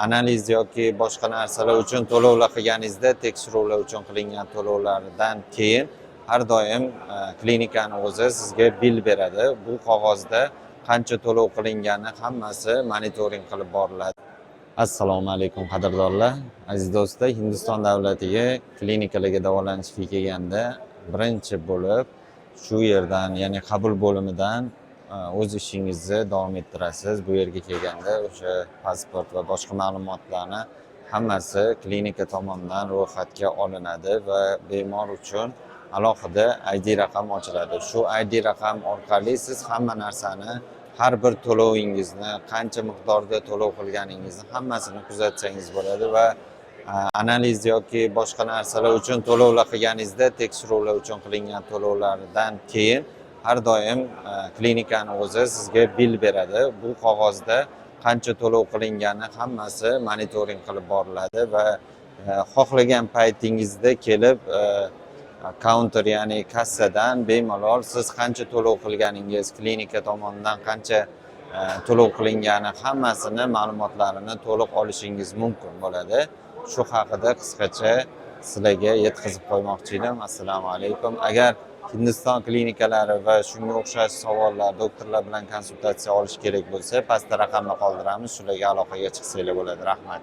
analiz yoki boshqa narsalar uchun to'lovlar qilganingizda tekshiruvlar uchun qilingan to'lovlardan keyin har doim klinikani o'zi sizga bil beradi. Bu qog'ozda qancha to'lov qilingani hammasi monitoring qilib boriladi. Assalomu alaykum qadrdonlar. Aziz do'stlar, Hindiston davlatiga klinikalarga davolanishga kelganda birinchi bo'lib shu yerdan, ya'ni qabul bo'limidan o'z ishingizni davom ettirasiz. Bu yerga kelganda o'sha pasport va boshqa ma'lumotlarni hammasi klinika tomonidan ro'yxatga olinadi va bemor uchun alohida ID raqam ochiladi. Shu ID raqam orqali siz hamma narsani, har bir to'lovingizni, qancha miqdorda to'lov qilganingizni hammasini kuzatsangiz bo'ladi va analiz yoki boshqa narsalar uchun to'lovlar qilganingizda tekshiruvlar uchun qilingan to'lovlardan keyin har doim klinikani o'zi sizga bil beradi. Bu qog'ozda qancha to'lov qilingani hammasi monitoring qilib boriladi va xohlagan paytingizda kelib counter, ya'ni kassadan bemalol siz qancha to'lov qilganingiz, klinika tomonidan qancha to'lov qilingani hammasini ma'lumotlarini to'liq olishingiz mumkin bo'ladi. Shu haqida qisqacha sizlarga yetkazib qo'ymoqchi edim. Assalomu alaykum. Agar Hindiston klinikalari va shunga o'xshash savollar, doktorlar bilan konsultatsiya olish kerak bo'lsa, pastda raqamni qoldiramiz. Shularga aloqaga chiqsanglar bo'ladi. Rahmat.